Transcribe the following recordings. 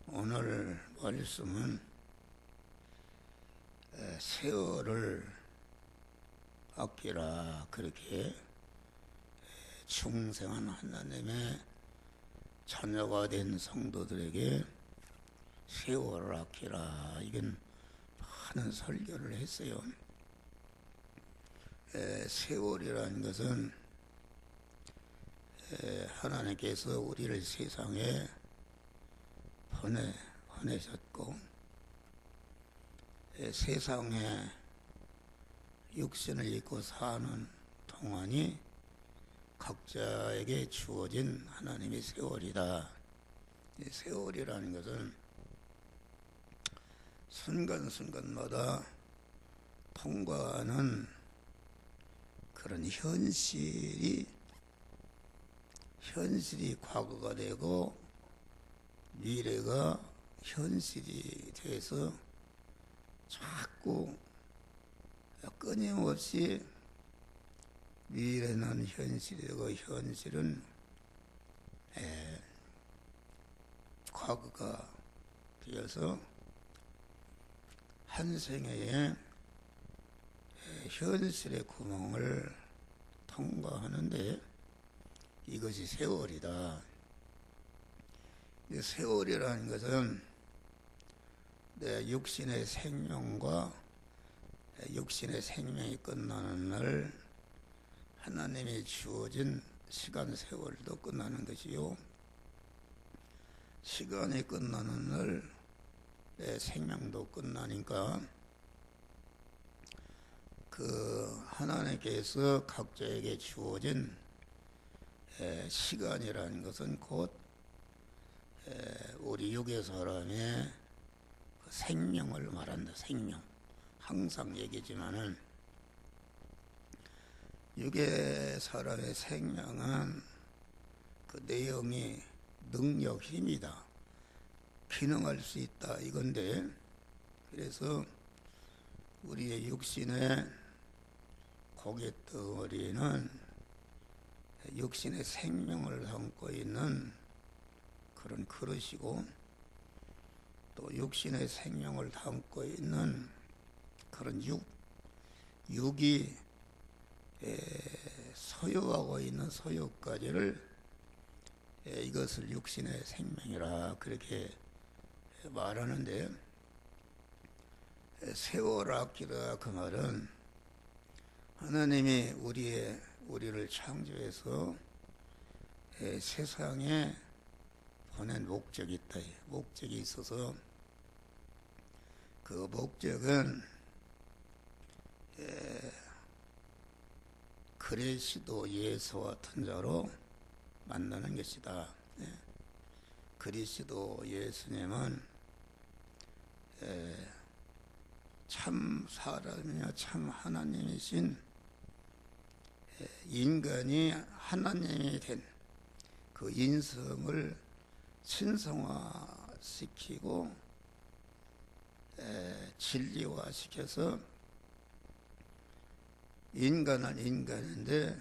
오늘 말씀은 세월을 아끼라, 그렇게 충성한 하나님의 자녀가 된 성도들에게 세월을 아끼라, 이건 많은 설교를 했어요. 세월이라는 것은 하나님께서 우리를 세상에 보내셨고, 세상에 육신을 입고 사는 동안이 각자에게 주어진 하나님의 세월이다. 이 세월이라는 것은 순간순간마다 통과하는 그런 현실이 과거가 되고 미래가 현실이 돼서 자꾸 끊임없이 미래는 현실이 되고 현실은 과거가 되어서 한 생애에 현실의 구멍을 통과하는데 이것이 세월이다. 이 세월이라는 것은 내 육신의 생명과 육신의 생명이 끝나는 날 하나님이 주어진 시간 세월도 끝나는 것이요, 시간이 끝나는 날 내 생명도 끝나니까 그 하나님께서 각자에게 주어진 시간이라는 것은 곧 우리 육의 사람의 생명을 말한다. 생명. 항상 얘기지만은 육의 사람의 생명은 그 내용이 능력, 힘이다. 기능할 수 있다, 이건데, 그래서 우리의 육신의 고갯덩어리는 육신의 생명을 담고 있는 그런 그릇이고, 또 육신의 생명을 담고 있는 그런 육이 소유하고 있는 소유까지를 이것을 육신의 생명이라 그렇게 말하는데, 세월 아끼라 그 말은 하나님이 우리를 창조해서 세상에 보낸 목적이 있다. 목적이 있어서 그 목적은 그리스도 예수와 같은 자로 만나는 것이다. 그리스도 예수님은 참 사람이며 참 하나님이신 인간이 하나님이 된 그 인성을 신성화시키고 진리화시켜서 인간은 인간인데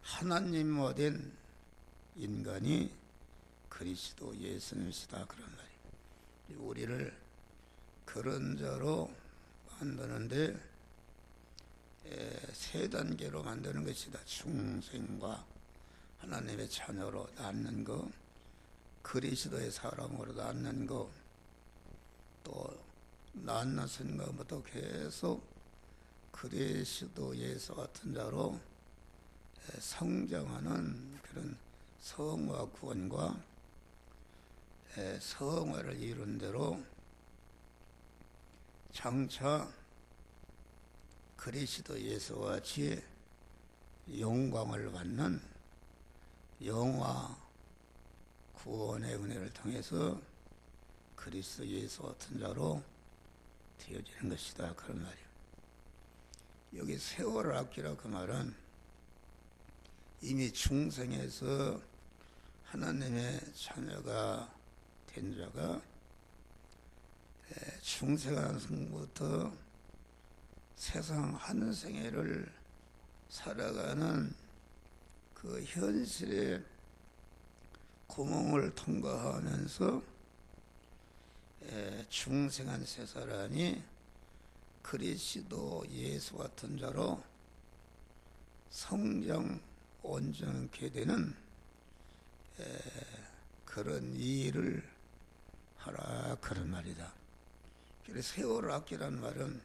하나님화 된 인간이 그리스도 예수님이시다, 그런 말이에요. 우리를 그런 자로 만드는데 세 단계로 만드는 것이다. 중생과 하나님의 자녀로 낳는 것, 그리스도의 사람으로 낳는 것, 또 낳는 순간부터 계속 그리스도 예수 같은 자로 성장하는 그런 성화 구원과 성화를 이룬 대로 장차 그리스도 예수와 같이 영광을 받는 영화 구원의 은혜를 통해서 그리스도 예수 같은 자로 되어지는 것이다, 그런 말이에요. 여기 세월을 아끼라 그 말은 이미 중생에서 하나님의 자녀가 된 자가 중생부터 세상 한 생애를 살아가는 그 현실의 구멍을 통과하면서 중생한 세 사람이 그리스도 예수 같은 자로 성장 온전케 되는 그런 일을 하라 그런 말이다. 그래서 세월을 아끼라는 말은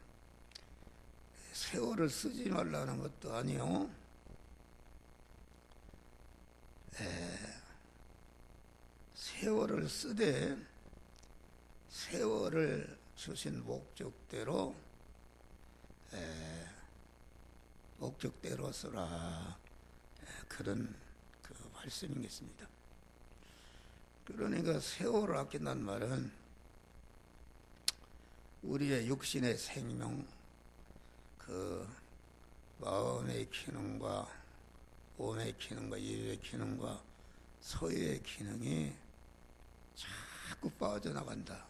세월을 쓰지 말라는 것도 아니요. 세월을 쓰되 세월을 주신 목적대로 쓰라 그런 그 말씀이겠습니다. 그러니까 세월을 아낀다는 말은 우리의 육신의 생명, 그 마음의 기능과 몸의 기능과 입의 기능과 소유의 기능이 자꾸 빠져나간다.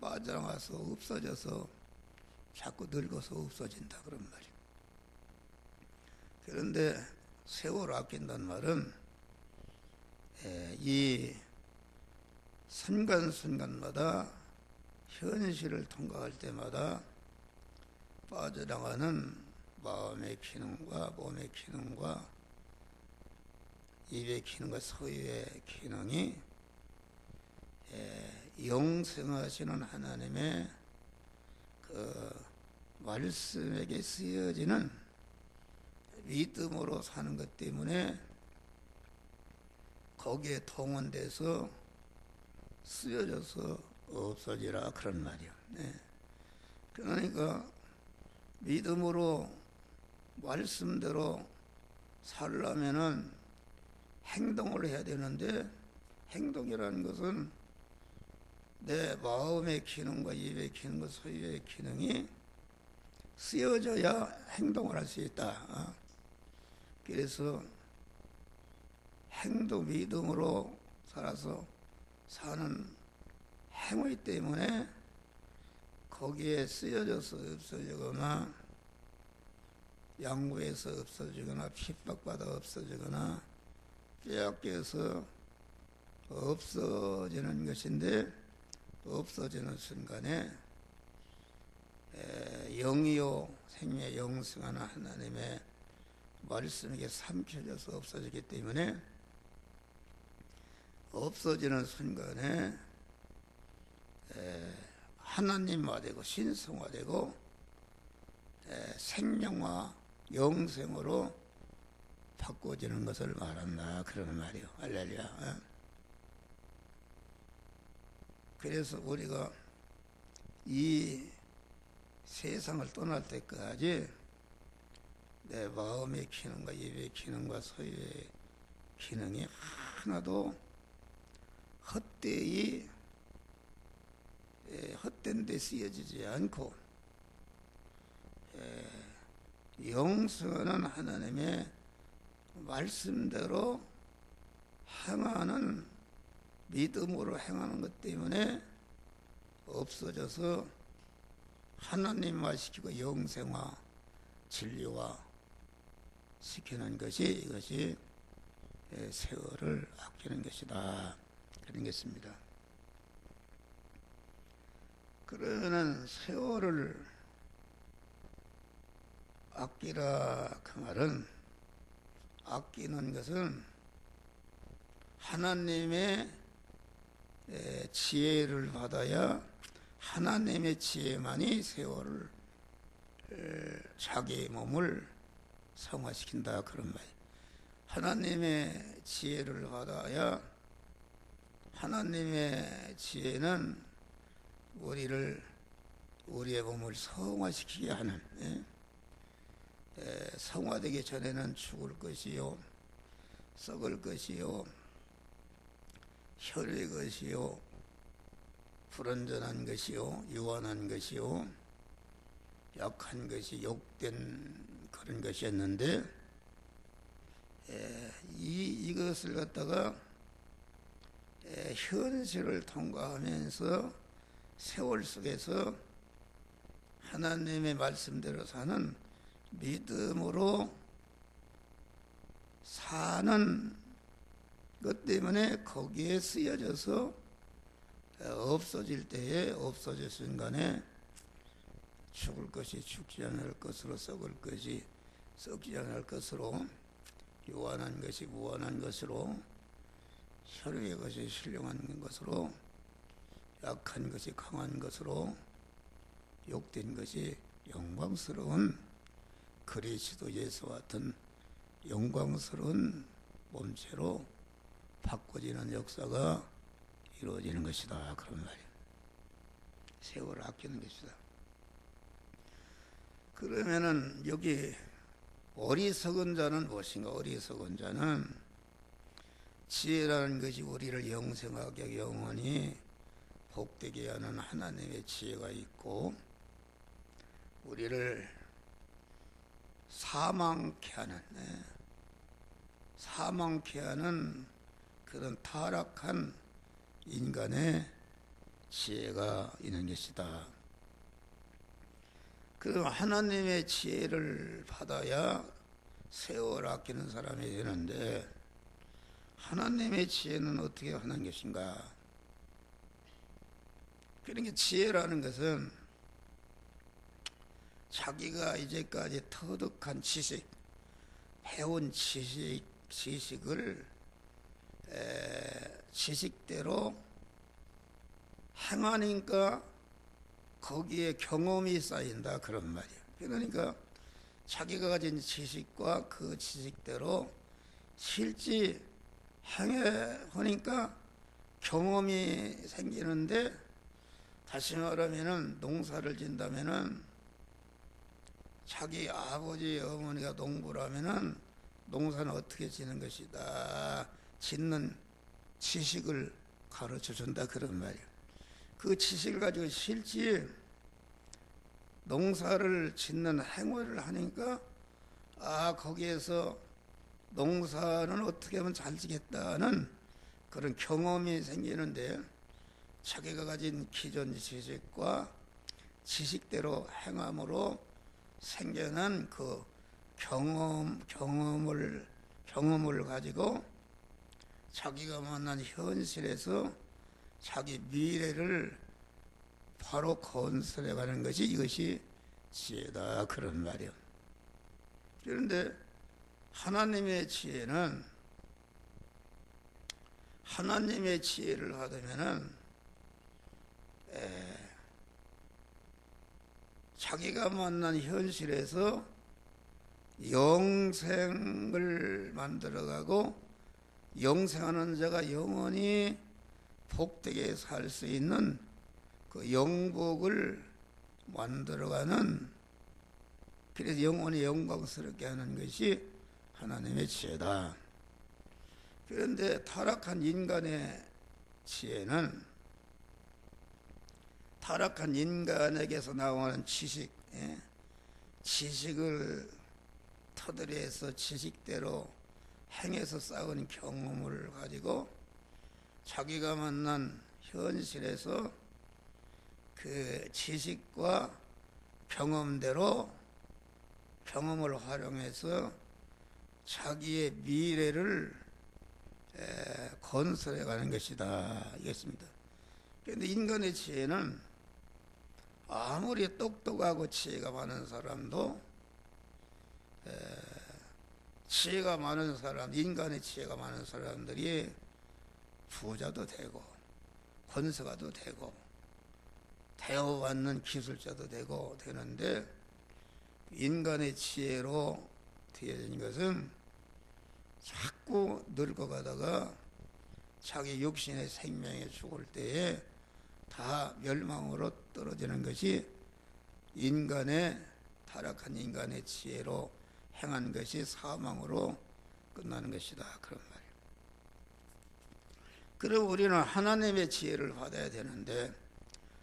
빠져나가서 없어져서 자꾸 늙어서 없어진다 그런 말이에요. 그런데 세월을 아낀다는 말은 이 순간순간마다 현실을 통과할 때마다 빠져나가는 마음의 기능과 몸의 기능과 입의 기능과 소유의 기능이 영생하시는 하나님의 그 말씀에게 쓰여지는 믿음으로 사는 것 때문에 거기에 동원돼서 쓰여져서 없어지라 그런 말이요. 그러니까 믿음으로 말씀대로 살려면은 행동을 해야 되는데 행동이라는 것은 내 마음의 기능과 입의 기능과 소유의 기능이 쓰여져야 행동을 할 수 있다. 그래서 행동 믿음으로 살아서 사는 행위 때문에 거기에 쓰여져서 없어지거나 양구에서 없어지거나 핍박받아 없어지거나 빼앗겨서 없어지는 것인데 없어지는 순간에 영이요 생명의 영생하는 하나님의 말씀에게 삼켜져서 없어지기 때문에 없어지는 순간에 하나님화되고 신성화되고 생명화 영생으로 바꿔지는 것을 말한다 그러는 말이요. 할렐루야. 그래서 우리가 이 세상을 떠날 때까지 내 마음의 기능과 입의 기능과 소유의 기능이 하나도 헛된 데 쓰여지지 않고 영성하는 하나님의 말씀대로 행하는 믿음으로 행하는 것 때문에 없어져서 하나님화 시키고 영생화 진리화 시키는 것이 이것이 세월을 아끼는 것이다 그런 것입니다. 그러는 세월을 아끼라 그 말은 아끼는 것은 하나님의 지혜를 받아야 하나님의 지혜만이 세월을 자기 몸을 성화시킨다 그런 말이에요. 하나님의 지혜를 받아야 하나님의 지혜는 우리의 몸을 성화시키게 하는 성화되기 전에는 죽을 것이요 썩을 것이요 혈의 것이요 불완전한 것이요 유한한 것이요 약한 것이 욕된 그런 것이었는데 이것을 갖다가 현실을 통과하면서 세월 속에서 하나님의 말씀대로 사는 믿음으로 사는 그것 때문에 거기에 쓰여져서 없어질 때에 없어질 순간에 죽을 것이 죽지 않을 것으로, 썩을 것이 썩지 않을 것으로, 요한한 것이 무한한 것으로, 혈의 것이 신령한 것으로, 약한 것이 강한 것으로, 욕된 것이 영광스러운 그리스도 예수와 같은 영광스러운 몸체로 바꿔지는 역사가 이루어지는 것이다, 그런 말이에요. 세월을 아끼는 것이다. 그러면은 여기 어리석은 자는 무엇인가? 어리석은 자는 지혜라는 것이 우리를 영생하게 영원히 복되게 하는 하나님의 지혜가 있고, 우리를 사망케 하는 그런 타락한 인간의 지혜가 있는 것이다. 그 하나님의 지혜를 받아야 세월 아끼는 사람이 되는데, 하나님의 지혜는 어떻게 하는 것인가? 그러니까 지혜라는 것은 자기가 이제까지 터득한 지식, 배운 지식을 지식대로 행하니까 거기에 경험이 쌓인다, 그런 말이에요. 그러니까 자기가 가진 지식과 그 지식대로 실제 행하니까 경험이 생기는데, 다시 말하면은 농사를 짓는다면은 자기 아버지 어머니가 농부라면은 농사는 어떻게 짓는 것이다, 짓는 지식을 가르쳐 준다, 그런 말이에요. 그 지식을 가지고 실제 농사를 짓는 행위를 하니까 거기에서 농사는 어떻게 하면 잘 지겠다는 그런 경험이 생기는데, 자기가 가진 기존 지식과 지식대로 행함으로 생겨난 그 경험을 가지고 자기가 만난 현실에서 자기 미래를 바로 건설해가는 것이, 이것이 지혜다, 그런 말이요. 그런데 하나님의 지혜는, 하나님의 지혜를 받으면은 자기가 만난 현실에서 영생을 만들어가고, 영생하는 자가 영원히 복되게 살 수 있는 그 영복을 만들어가는, 그래서 영원히 영광스럽게 하는 것이 하나님의 지혜다. 그런데 타락한 인간의 지혜는, 타락한 인간에게서 나오는 지식을 터득해서 지식대로 행해서 쌓은 경험을 가지고 자기가 만난 현실에서 그 지식과 경험대로, 경험을 활용해서 자기의 미래를 건설해가는 것이다, 이겠습니다. 그런데 인간의 지혜는 아무리 똑똑하고 지혜가 많은 사람도, 지혜가 많은 사람, 인간의 지혜가 많은 사람들이 부자도 되고 권세가도 되고 대우받는 기술자도 되고 되는데, 인간의 지혜로 되어진 것은 자꾸 늙어가다가 자기 육신의 생명에 죽을 때에 다 멸망으로 떨어지는 것이 타락한 인간의 지혜로 행한 것이 사망으로 끝나는 것이다, 그런 말이에요. 그럼 우리는 하나님의 지혜를 받아야 되는데,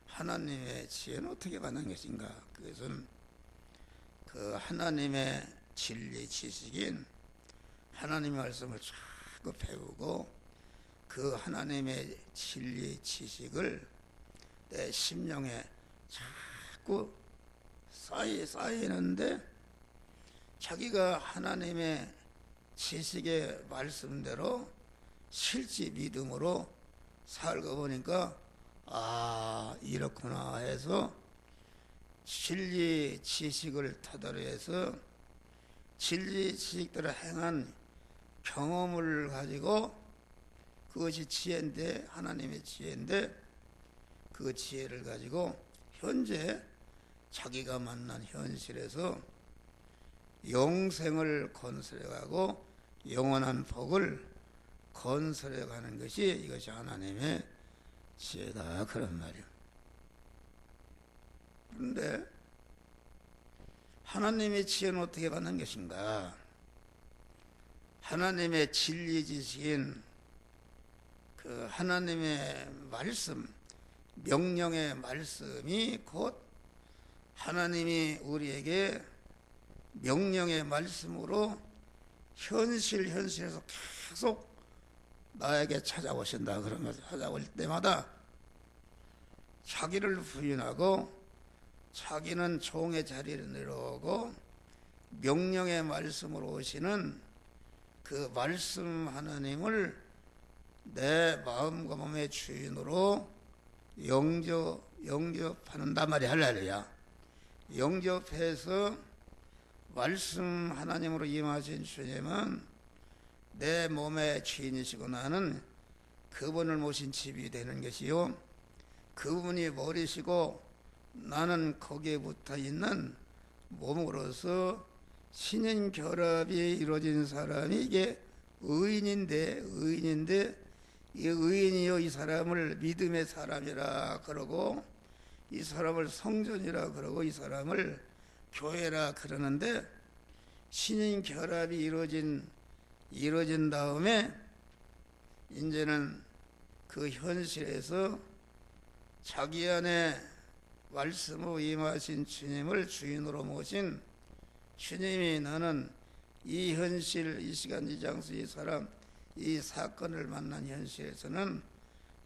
하나님의 지혜는 어떻게 받는 것인가? 그것은 그 하나님의 진리 지식인 하나님의 말씀을 자꾸 배우고, 그 하나님의 진리 지식을 내 심령에 자꾸 쌓이는데, 자기가 하나님의 지식의 말씀대로 실제 믿음으로 살고 보니까 이렇구나 해서 진리 지식을 토대로 해서 진리 지식대로 행한 경험을 가지고 그것이 지혜인데, 하나님의 지혜인데, 그 지혜를 가지고 현재 자기가 만난 현실에서 영생을 건설해가고 영원한 복을 건설해가는 것이, 이것이 하나님의 지혜다, 그런 말이에요. 그런데 하나님의 지혜는 어떻게 받는 것인가? 하나님의 진리 지식인 그 하나님의 말씀, 명령의 말씀이 곧 하나님이 우리에게 명령의 말씀으로 현실에서 계속 나에게 찾아오신다. 그러면서 찾아올 때마다 자기를 부인하고 자기는 종의 자리를 내려오고 명령의 말씀으로 오시는 그 말씀 하나님을 내 마음과 몸의 주인으로 영접하는단 말이야. 할렐루야. 영접해서 말씀 하나님으로 임하신 주님은 내 몸의 주인이시고 나는 그분을 모신 집이 되는 것이요, 그분이 머리시고 나는 거기에 붙어있는 몸으로서 신인 결합이 이루어진 사람이 이게 의인인데 이 의인이요, 이 사람을 믿음의 사람이라 그러고 이 사람을 성전이라 그러고 이 사람을 교회라 그러는데, 신인 결합이 이루어진 다음에 이제는 그 현실에서 자기 안에 말씀으로 임하신 주님을 주인으로 모신 주님이 나는 이 현실, 이 시간, 이 장소, 이 사람, 이 사건을 만난 현실에서는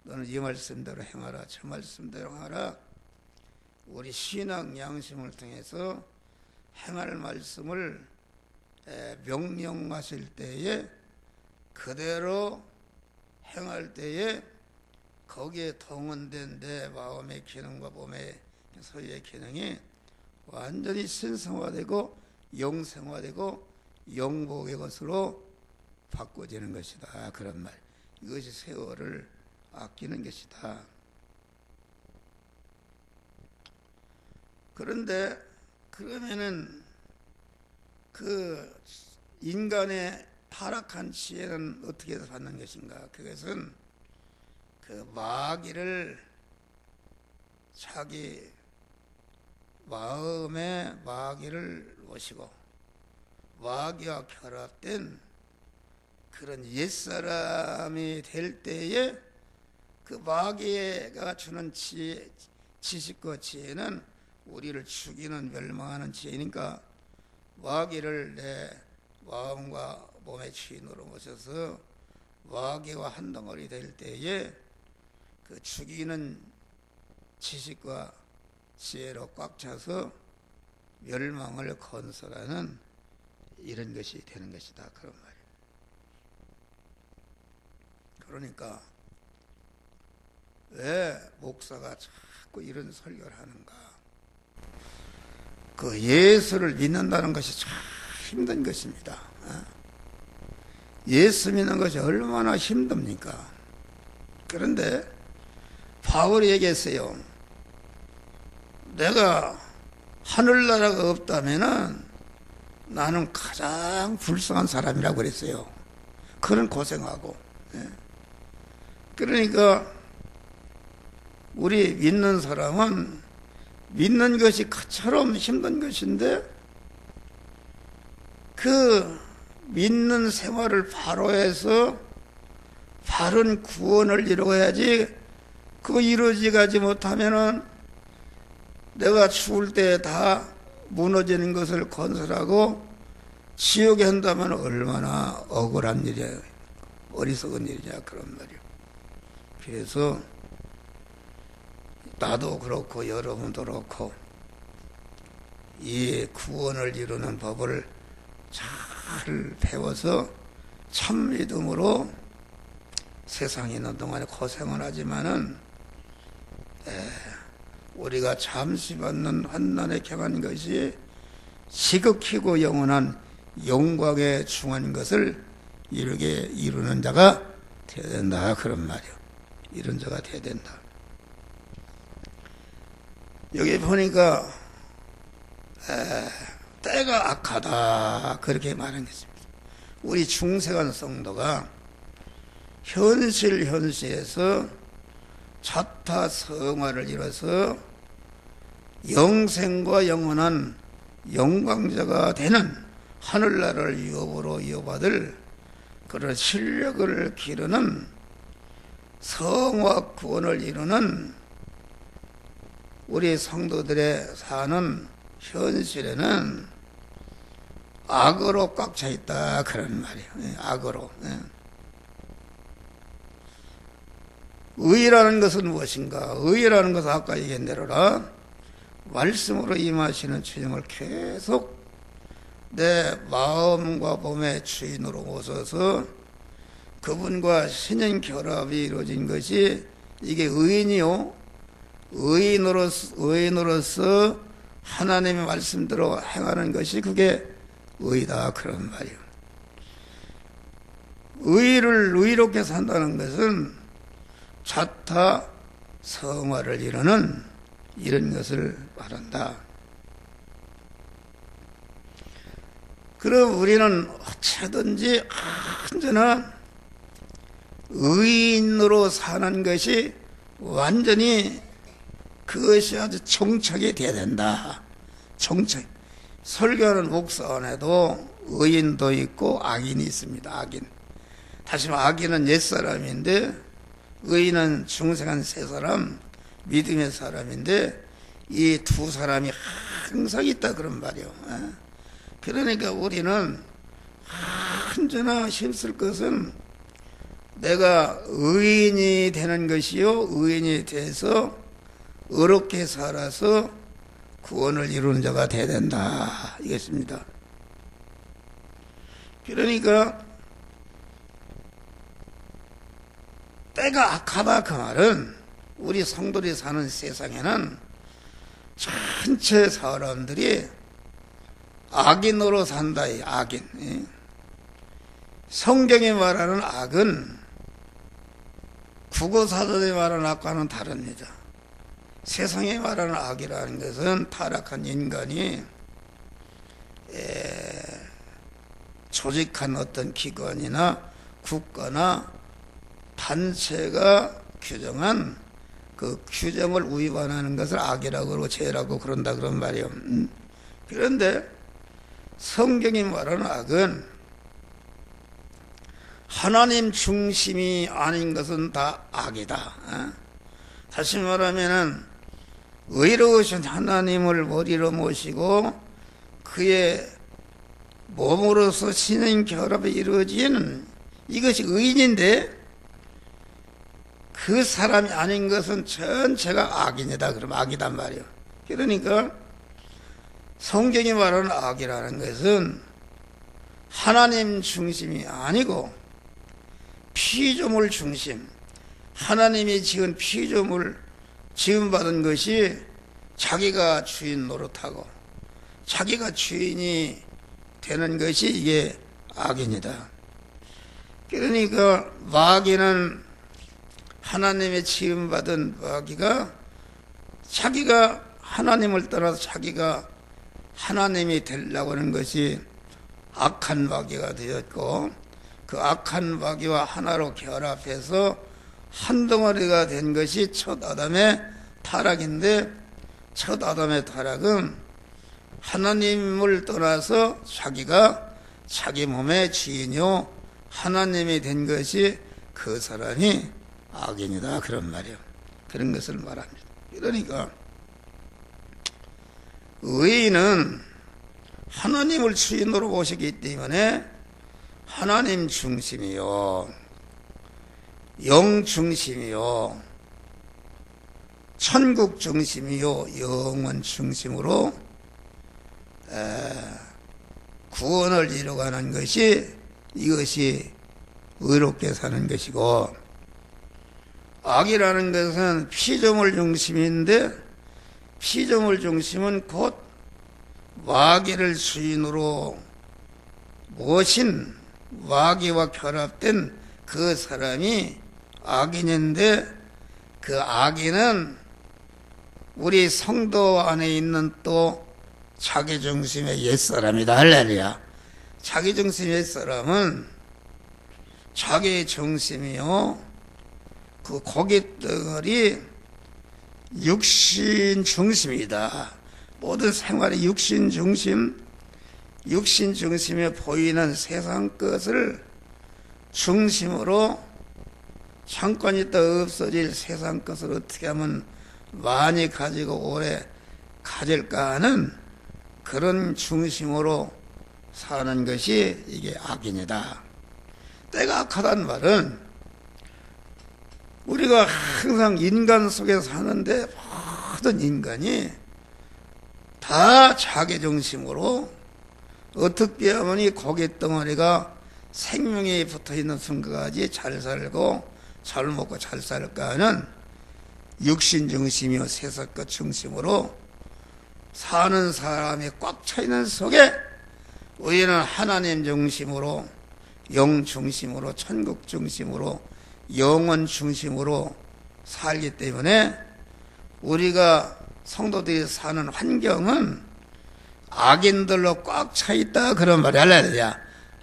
너는 이 말씀대로 행하라, 저 말씀대로 행하라. 우리 신앙 양심을 통해서 행할 말씀을 명령하실 때에 그대로 행할 때에 거기에 동원된 내 마음의 기능과 몸의 소유의 기능이 완전히 신성화되고 영생화되고 영복의 것으로 바꿔지는 것이다, 그런 말. 이것이 세월을 아끼는 것이다. 그런데 그러면은 그 인간의 타락한 지혜는 어떻게 해서 받는 것인가? 그것은 그 마귀를 자기 마음에 마귀를 모시고 마귀와 결합된 그런 옛사람이 될 때에 그 마귀가 주는 지식과 지혜는 우리를 죽이는 멸망하는 지혜니까 마귀를 내 마음과 몸의 주인으로 모셔서 마귀와 한 덩어리 될 때에 그 죽이는 지식과 지혜로 꽉 차서 멸망을 건설하는 이런 것이 되는 것이다, 그런 말이에요. 그러니까 왜 목사가 자꾸 이런 설교를 하는가? 그 예수를 믿는다는 것이 참 힘든 것입니다. 예수 믿는 것이 얼마나 힘듭니까? 그런데 바울이 얘기했어요. 내가 하늘나라가 없다면은 나는 가장 불쌍한 사람이라고 그랬어요. 그런 고생하고. 그러니까 우리 믿는 사람은 믿는 것이 그처럼 힘든 것인데 그 믿는 생활을 바로 해서 바른 구원을 이루어야지, 그거 이루어지지 못하면은 내가 죽을 때 다 무너지는 것을 건설하고 지옥에 한다면 얼마나 억울한 일이야, 어리석은 일이냐, 그런 말이야. 그래서 나도 그렇고 여러분도 그렇고 이 구원을 이루는 법을 잘 배워서 참 믿음으로 세상에 있는 동안에 고생을 하지만은 우리가 잠시 받는 환난에 경한 것이 지극히고 영원한 영광에 중한 것을 이루는 자가 되어야 된다, 그런 말이요. 이런 자가 되어야 된다. 여기 보니까 때가 악하다, 그렇게 말한 것입니다. 우리 중생한 성도가 현실에서 자타 성화를 이뤄서 영생과 영원한 영광자가 되는 하늘나라를 유업으로 이어받을 그런 실력을 기르는 성화 구원을 이루는 우리 성도들의 사는 현실에는 악으로 꽉 차 있다, 그런 말이에요. 악으로. 의라는 것은 무엇인가? 의라는 것은 아까 얘기한 대로라 말씀으로 임하시는 주님을 계속 내 마음과 몸의 주인으로 모셔서 그분과 신인 결합이 이루어진 것이 이게 의인이요. 의인으로서 하나님의 말씀대로 행하는 것이 그게 의다, 그런 말이에요. 의를 의롭게 산다는 것은 자타 성화를 이루는 이런 것을 말한다. 그럼 우리는 어찌든지 언제나 의인으로 사는 것이 완전히 그것이 아주 정착이 돼야 된다. 정착. 설교하는 목사 안에도 의인도 있고 악인이 있습니다. 악인. 다시 말해 악인은 옛사람인데 의인은 중생한 세 사람, 믿음의 사람인데 이 두 사람이 항상 있다, 그런 말이에요. 그러니까 우리는 언제나 힘쓸 것은 내가 의인이 되는 것이요, 의인이 돼서 의롭게 살아서 구원을 이루는 자가 되어야 된다, 이것입니다. 그러니까 때가 악하다, 그 말은 우리 성도들이 사는 세상에는 전체 사람들이 악인으로 산다, 이 악인. 성경이 말하는 악은 국어사전이 말하는 악과는 다릅니다. 세상에 말하는 악이라는 것은 타락한 인간이 조직한 어떤 기관이나 국가나 단체가 규정한 그 규정을 위반하는 것을 악이라고 그러고 죄라고 그런다, 그런 말이에요. 그런데 성경이 말하는 악은 하나님 중심이 아닌 것은 다 악이다. 다시 말하면은 의로우신 하나님을 머리로 모시고 그의 몸으로서 신인 결합이 이루어지는 이것이 의인인데 그 사람이 아닌 것은 전체가 악인이다, 그러면 악이단 말이에요. 그러니까 성경이 말하는 악이라는 것은 하나님 중심이 아니고 피조물 중심, 하나님이 지은 피조물 지음받은 것이 자기가 주인 노릇하고 자기가 주인이 되는 것이 이게 악인이다. 그러니까 마귀는 하나님의 지음받은 마귀가 자기가 하나님을 떠나서 자기가 하나님이 되려고 하는 것이 악한 마귀가 되었고 그 악한 마귀와 하나로 결합해서 한 덩어리가 된 것이 첫 아담의 타락인데 첫 아담의 타락은 하나님을 떠나서 자기가 자기 몸의 주인이요 하나님이 된 것이 그 사람이 악인이다, 그런 말이에요. 그런 것을 말합니다. 그러니까 의인은 하나님을 주인으로 모시기 때문에 하나님 중심이요 영 중심이요 천국 중심이요 영원 중심으로 구원을 이루어가는 것이 이것이 의롭게 사는 것이고 악이라는 것은 피조물 중심인데 피조물 중심은 곧 마귀를 주인으로 모신 마귀와 결합된 그 사람이 악인인데 그 악인은 우리 성도 안에 있는 또 자기중심의 옛사람이다. 할렐루야. 자기중심의 옛사람은 자기중심이요 그 고깃덩어리 육신중심이다. 모든 생활의 육신중심에 보이는 세상 것을 중심으로 잠깐 있다 없어질 세상 것을 어떻게 하면 많이 가지고 오래 가질까 하는 그런 중심으로 사는 것이 이게 악인이다. 때가 악하다는 말은 우리가 항상 인간 속에 사는데 모든 인간이 다 자기중심으로 어떻게 하면 이 고깃덩어리가 생명이 붙어있는 순간까지 잘 살고 잘 먹고 잘 살까 하는 육신중심이요 세상것 중심으로 사는 사람이 꽉 차있는 속에 우리는 하나님 중심으로 영 중심으로 천국 중심으로 영원 중심으로 살기 때문에 우리가 성도들이 사는 환경은 악인들로 꽉 차있다 그런 말이 할렐루야.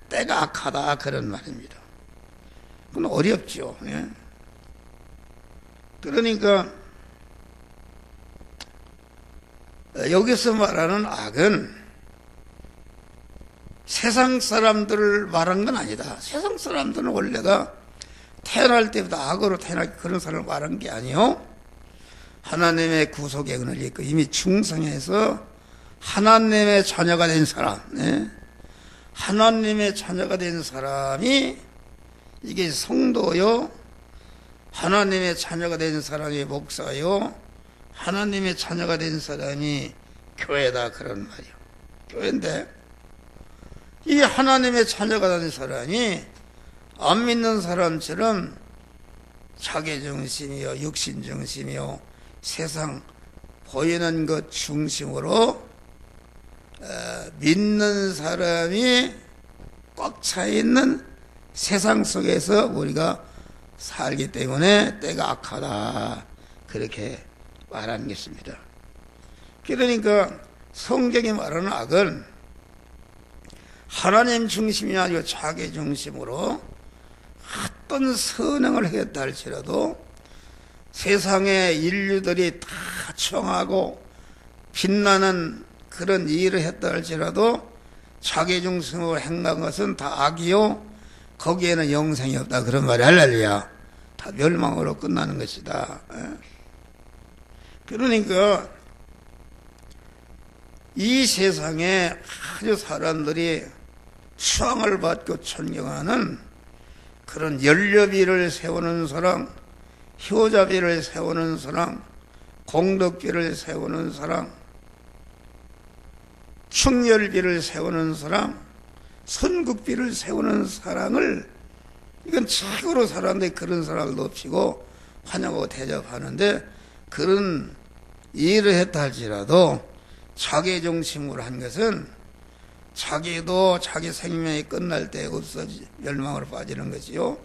때가 악하다 그런 말입니다. 그건 어렵죠. 예? 그러니까 여기서 말하는 악은 세상 사람들을 말한 건 아니다. 세상 사람들은 원래가 태어날 때부터 악으로 태어날 그런 사람을 말한 게 아니요. 하나님의 구속의 은혜를 입고 이미 충성해서 하나님의 자녀가 된 사람, 예? 하나님의 자녀가 된 사람이 이게 성도요, 하나님의 자녀가 된 사람이 목사요, 하나님의 자녀가 된 사람이 교회다 그런 말이요. 교회인데 이 하나님의 자녀가 된 사람이 안 믿는 사람처럼 자기중심이요 육신중심이요 세상 보이는 것 중심으로 믿는 사람이 꽉 차있는 세상 속에서 우리가 살기 때문에 때가 악하다 그렇게 말하는 것입니다. 그러니까 성경이 말하는 악은 하나님 중심이 아니고 자기 중심으로 어떤 선행을 하겠다 할지라도 세상의 인류들이 다 청하고 빛나는 그런 일을 했다 할지라도 자기 중심으로 행한 것은 다 악이요 거기에는 영생이 없다 그런 말이 할렐루야. 다 멸망으로 끝나는 것이다. 그러니까 이 세상에 아주 사람들이 수항을 받고 존경하는 그런 연료비를 세우는 사람, 효자비를 세우는 사람, 공덕비를 세우는 사람, 충렬비를 세우는 사람, 선국비를 세우는 사람을 이건 최고로 사람들이 그런 사람을 높이고 환영하고 대접하는데 그런 일을 했다 할지라도 자기 중심으로 한 것은 자기도 자기 생명이 끝날 때 없어지 멸망으로 빠지는 것이요.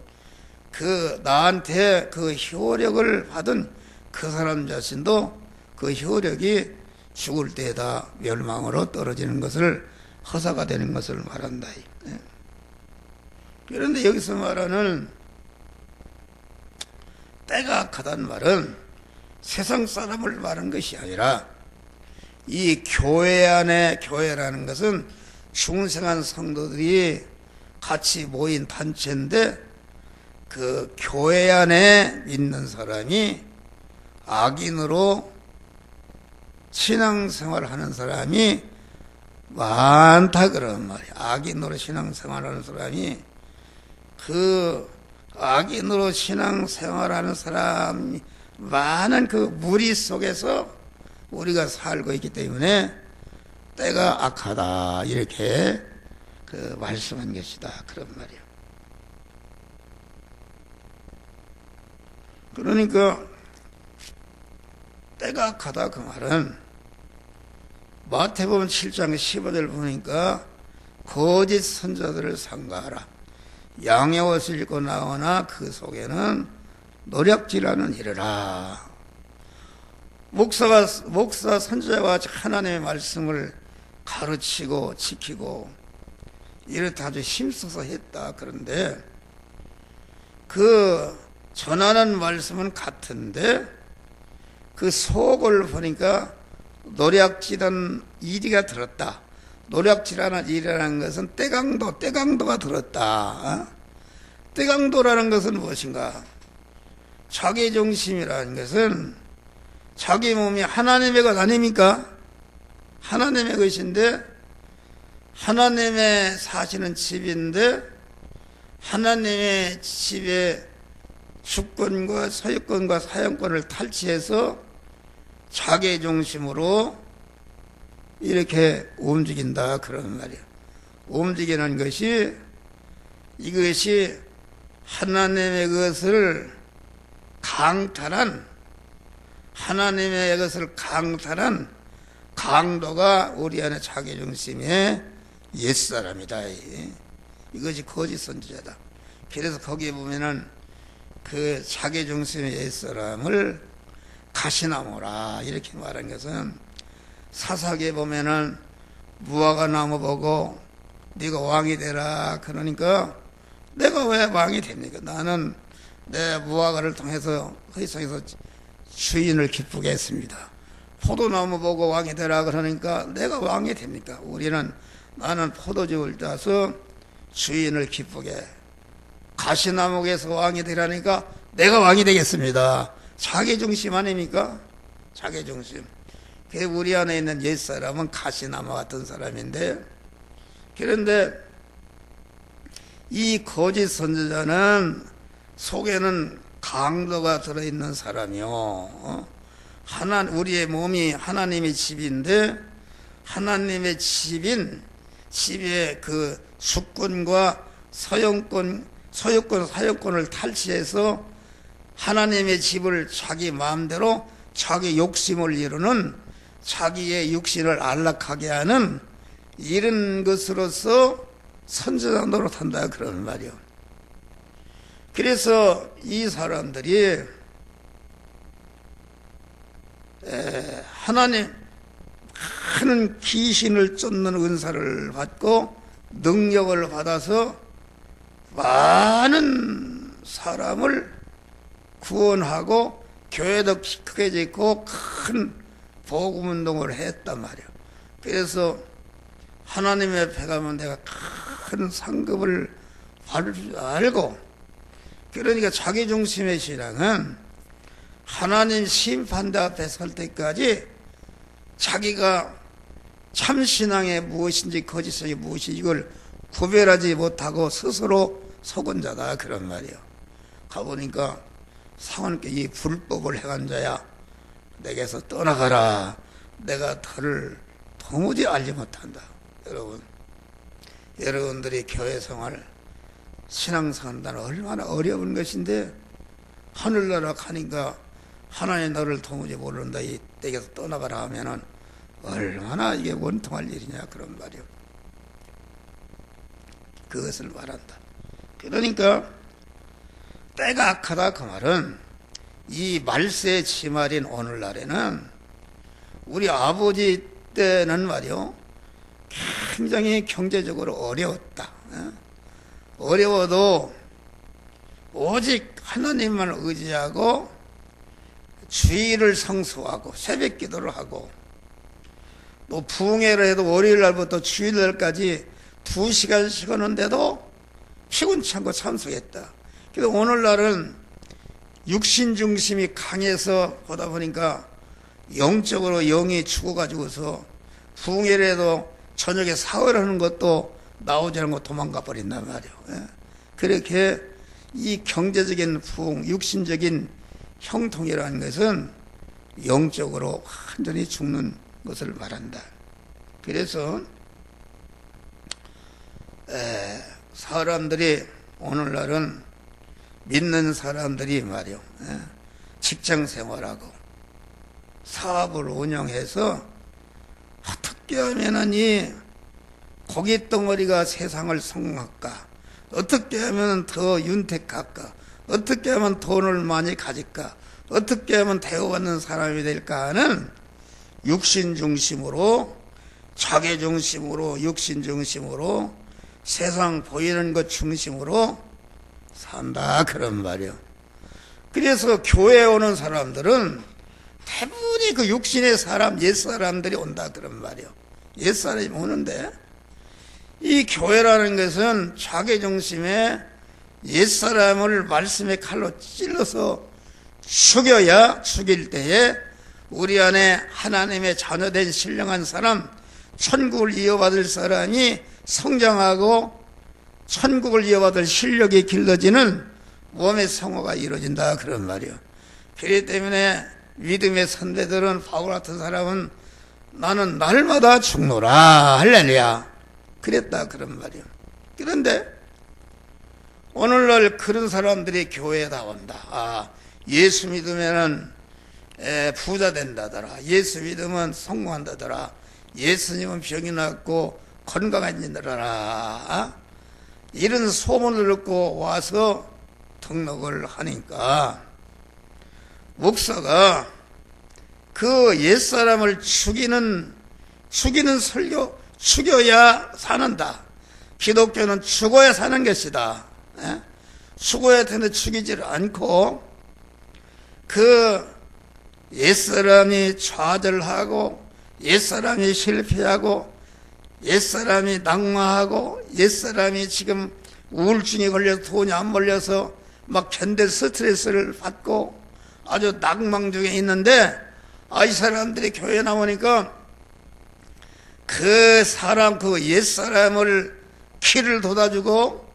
그 나한테 그 효력을 받은 그 사람 자신도 그 효력이 죽을 때에다 멸망으로 떨어지는 것을 허사가 되는 것을 말한다. 그런데 여기서 말하는 때가 악하다는 말은 세상 사람을 말한 것이 아니라 이 교회 안에 교회라는 것은 중생한 성도들이 같이 모인 단체인데 그 교회 안에 믿는 사람이 악인으로 신앙생활을 하는 사람이 많다 그런 말이야. 악인으로 신앙생활하는 사람이 그 악인으로 신앙생활하는 사람이 많은 그 무리 속에서 우리가 살고 있기 때문에 때가 악하다 이렇게 그 말씀한 것이다 그런 말이야. 그러니까 때가 가다 그 말은 마태복음 7장 15절 보니까 거짓 선자들을 삼가하라. 양의 옷을 입고 나오나 그 속에는 노략질하는 이르라. 목사 선자와 하나님의 말씀을 가르치고 지키고 이렇다 아주 힘써서 했다. 그런데 그 전하는 말씀은 같은데 그 속을 보니까 노략질하는 이리가 들었다. 노략질하는 일이라는 것은 때강도가 들었다. 때강도라는 것은 무엇인가? 자기중심이라는 것은 자기 몸이 하나님의 것 아닙니까? 하나님의 것인데 하나님의 사시는 집인데 하나님의 집의 주권과 소유권과 사용권을 탈취해서 자기중심으로 이렇게 움직인다 그런 말이에요. 움직이는 것이 이것이 하나님의 것을 강탈한 하나님의 것을 강탈한 강도가 우리 안에 자기중심의 옛사람이다. 이것이 거짓 선지자다. 그래서 거기에 보면은 그 자기중심의 옛사람을 가시나무라 이렇게 말한 것은 사사기에 보면은 무화과 나무 보고 네가 왕이 되라 그러니까 내가 왜 왕이 됩니까? 나는 내 무화과를 통해서 세상에서 주인을 기쁘게 했습니다. 포도나무 보고 왕이 되라 그러니까 내가 왕이 됩니까? 나는 포도주를 따서 주인을 기쁘게, 가시나무에서 왕이 되라니까 내가 왕이 되겠습니다. 자기중심 아닙니까? 자기중심. 우리 안에 있는 옛사람은 가시나무 같은 사람인데, 그런데 이 거짓 선지자는 속에는 강도가 들어있는 사람이요. 우리의 몸이 하나님의 집인데 하나님의 집의 그 주권과 소유권, 사용권을 탈취해서 하나님의 집을 자기 마음대로 자기 욕심을 이루는 자기의 육신을 안락하게 하는 이런 것으로서 선지자 노릇한다 그런 말이요. 그래서 이 사람들이 하나님 많은 귀신을 쫓는 은사를 받고 능력을 받아서 많은 사람을 구원하고 교회도 크게 짓고 큰 복음운동을 했단 말이에요. 그래서 하나님의 앞에 가면 내가 큰 상급을 받을 줄 알고, 그러니까 자기중심의 신앙은 하나님 심판대 앞에 설 때까지 자기가 참신앙이 무엇인지 거짓성이 무엇인지 이걸 구별하지 못하고 스스로 속은 자다 그런 말이에요. 가보니까 상원께 이 불법을 행한 자야 내게서 떠나가라. 내가 너를 도무지 알지 못한다. 여러분들이 교회 생활 신앙생활은 얼마나 어려운 것인데 하늘나라 가니까 하나님 너를 도무지 모른다. 이 댁에서 떠나가라 하면은 얼마나 이게 원통할 일이냐 그런 말이요. 그것을 말한다. 그러니까 때가 악하다 그 말은 이 말세 지말인 오늘날에는 우리 아버지 때는 말이요 굉장히 경제적으로 어려웠다. 어려워도 오직 하나님만 의지하고 주일을 성수하고 새벽 기도를 하고 또 부흥회를 해도 월요일 날부터 주일날까지 2시간씩 하는데도 피곤치 않고 참석했다. 그래서 오늘날은 육신 중심이 강해서 보다 보니까 영적으로 영이 죽어가지고서 부흥회를 해도 저녁에 사회를 하는 것도 나오지 않고 도망가 버린단 말이에요. 그렇게 이 경제적인 부흥, 육신적인 형통이라는 것은 영적으로 완전히 죽는 것을 말한다. 그래서 사람들이 오늘날은 믿는 사람들이 말이요 직장 생활하고 사업을 운영해서 어떻게 하면은 이 고깃 덩어리가 세상을 성공할까? 어떻게 하면 더 윤택할까? 어떻게 하면 돈을 많이 가질까? 어떻게 하면 대우받는 사람이 될까 하는 육신 중심으로, 자기 중심으로, 육신 중심으로, 세상 보이는 것 중심으로 산다 그런 말이요. 그래서 교회에 오는 사람들은 대부분이 그 육신의 사람, 옛사람들이 온다 그런 말이요. 옛사람이 오는데 이 교회라는 것은 자기 중심에 옛사람을 말씀의 칼로 찔러서 죽여야 죽일 때에 우리 안에 하나님의 자녀된 신령한 사람, 천국을 이어받을 사람이 성장하고 천국을 이어받을 실력이 길러지는 몸의 성화가 이루어진다 그런 말이요. 그렇기 때문에 믿음의 선배들은 바울 같은 사람은 나는 날마다 죽노라 할렐루야 그랬다 그런 말이요. 그런데 오늘날 그런 사람들이 교회에 다 온다. 예수 믿으면은 부자 된다더라. 예수 믿으면 성공한다더라. 예수님은 병이 낫고 건강해진다더라. 이런 소문을 듣고 와서 등록을 하니까 목사가 그 옛사람을 죽이는 설교, 죽여야 사는다. 기독교는 죽어야 사는 것이다. 죽어야 되는데 죽이지를 않고 그 옛사람이 좌절하고 옛사람이 실패하고 옛사람이 낙마하고 옛사람이 지금 우울증에 걸려서 돈이 안 벌려서 막 견딜 스트레스를 받고 아주 낙망 중에 있는데 이 사람들이 교회 나오니까 그 사람, 그 옛사람을 키를 돋아주고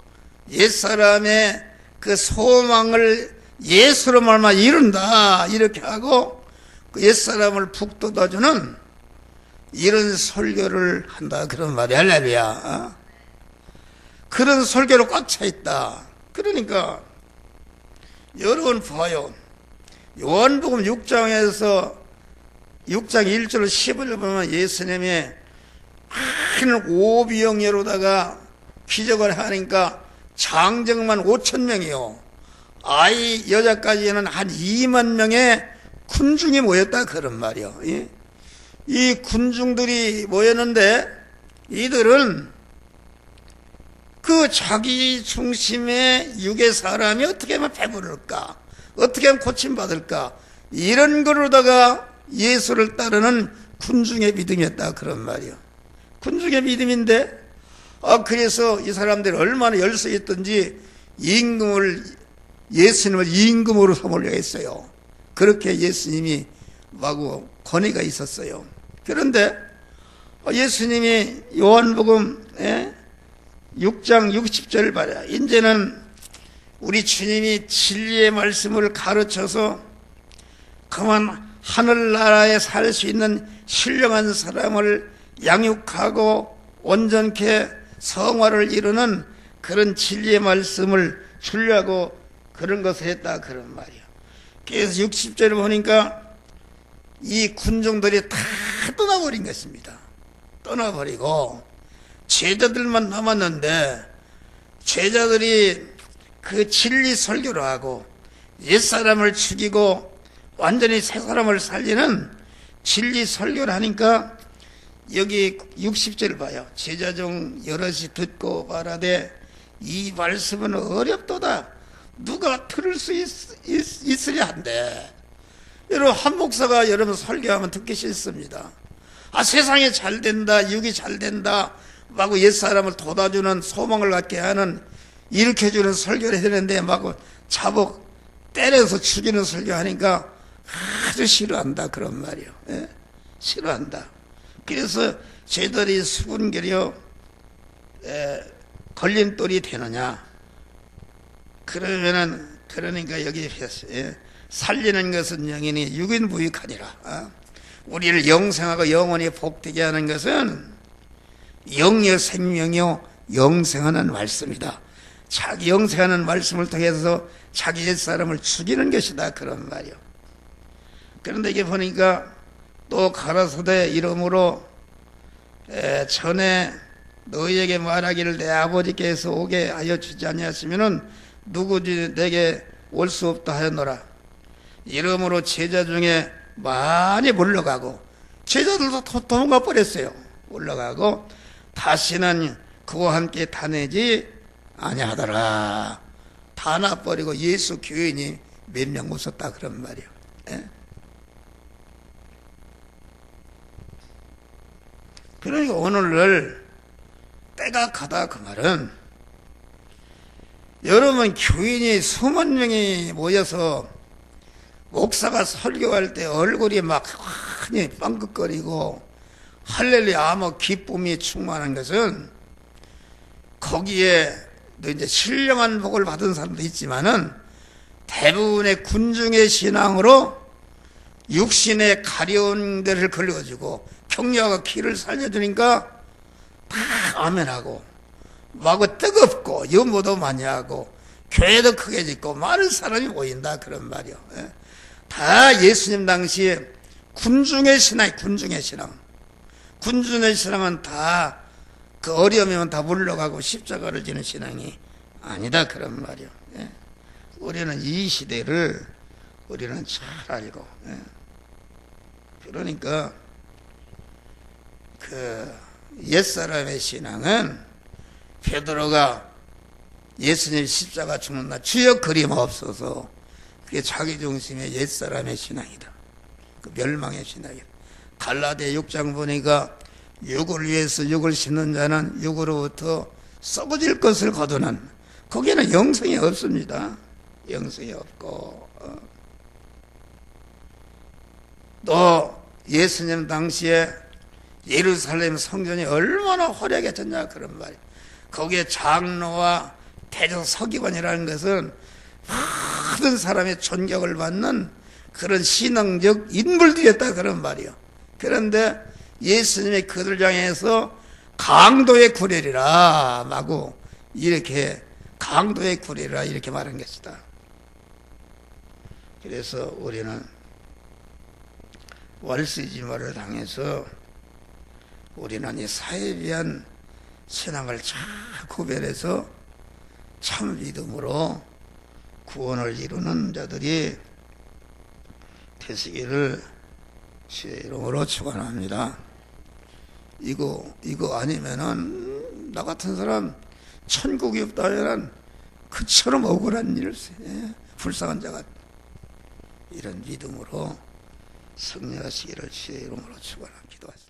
옛사람의 그 소망을 예수로 말마 이룬다 이렇게 하고 그 옛사람을 북돋아주는 이런 설교를 한다 그런 말이 할렐루야. 그런 설교로 꽉 차 있다. 그러니까 여러분 봐요. 요한복음 6장에서 6장 1절 10을 보면 예수님이 큰 오병이어로다가 기적을 하니까 장정만 5,000명이요. 아이 여자까지는 한 2만 명의 군중이 모였다 그런 말이요. 이 군중들이 모였는데 이들은 그 자기 중심의 육의 사람이 어떻게 하면 배부를까? 어떻게 하면 고침받을까? 이런 거로다가 예수를 따르는 군중의 믿음이었다 그런 말이요. 군중의 믿음인데 그래서 이 사람들이 얼마나 열성했던지 예수님을 임금으로 삼으려고 했어요. 그렇게 예수님이 마구 권위가 있었어요. 그런데 예수님이 요한복음 6장 60절을 봐라. 이제는 우리 주님이 진리의 말씀을 가르쳐서 그만 하늘나라에 살 수 있는 신령한 사람을 양육하고 온전케 성화를 이루는 그런 진리의 말씀을 주려고 그런 것을 했다 그런 말이야. 그래서 60절을 보니까 이 군중들이 다 떠나버린 것입니다. 떠나버리고 제자들만 남았는데 제자들이 그 진리 설교를 하고 옛사람을 죽이고 완전히 새 사람을 살리는 진리 설교를 하니까 여기 60절 봐요. 제자 중 여럿이 듣고 말하되 이 말씀은 어렵도다. 누가 들을 수 있으려 한데. 여러분 한 목사가 여러분 설교하면 듣기 싫습니다. 세상이 잘 된다, 육이 잘 된다, 막 옛사람을 돋아주는 소망을 갖게 하는 일으켜주는 설교를 해야 되는데 막 자복 때려서 죽이는 설교하니까 아주 싫어한다 그런 말이요. 싫어한다. 그래서 쟤들이 수군결이요 걸림돌이 되느냐. 그러니까 여기 살리는 것은 영인이 유인부익하니라. 우리를 영생하고 영원히 복되게 하는 것은 영여 생명이요 영생하는 말씀이다. 자기 영생하는 말씀을 통해서 자기 옛사람을 죽이는 것이다 그런 말이요. 그런데 이게 보니까 또 가라사대 이름으로 전에 너희에게 말하기를 내 아버지께서 오게 하여 주지 아니하시면은 누구지 내게 올 수 없다 하였노라. 이러므로 제자 중에 많이 물러가고 제자들도 도망가 버렸어요. 올라가고 다시는 그와 함께 다니지 아니하더라. 다 나버리고 예수 교인이 몇 명 없었다 그런 말이에요. 예? 그러니까 오늘날 때가 가다 그 말은 여러분 교인이 수만 명이 모여서 목사가 설교할 때 얼굴이 막 환히 빵긋거리고 할렐루야 뭐 기쁨이 충만한 것은 거기에 이제 신령한 복을 받은 사람도 있지만은 대부분의 군중의 신앙으로 육신의 가려운 데를 걸려가지고 격려하고 기를 살려주니까 다 아멘하고 마구 뜨겁고 연모도 많이 하고 교회도 크게 짓고 많은 사람이 모인다 그런 말이요. 다 예수님 당시에 군중의 신앙, 군중의 신앙. 군중의 신앙은 다 그 어려움이면 다 물러가고 십자가를 지는 신앙이 아니다 그런 말이요. 우리는 이 시대를 우리는 잘 알고 그러니까 그 옛사람의 신앙은 베드로가 예수님 십자가 죽는 날 주여 그림없어서 그게 자기중심의 옛사람의 신앙이다. 그 멸망의 신앙이다. 갈라디아 6장 보니까 육을 위해서 육을 심는 자는 육으로부터 썩어질 것을 거두는 거기에는 영성이 없습니다. 영성이 없고 또 예수님 당시에 예루살렘 성전이 얼마나 화려했었냐 그런 말이에요. 거기에 장로와 대적 서기관이라는 것은 모든 사람의 존경을 받는 그런 신앙적 인물들이었다 그런 말이에요. 그런데 예수님의 그들 향해서 강도의 구례리라 하고 이렇게 강도의 구례리라 이렇게 말한 것이다. 그래서 우리는 월세지마를 당해서 우리는 이 사회에 대한 신앙을 잘 구별해서 참 믿음으로 구원을 이루는 자들이 되시기를 주의 이름으로 축원합니다. 이거 아니면은 나 같은 사람 천국이 없다 하면 그처럼 억울한 일을 불쌍한 자가 이런 믿음으로 승리하시기를 주의 이름으로 축원합니다. 기도하시죠.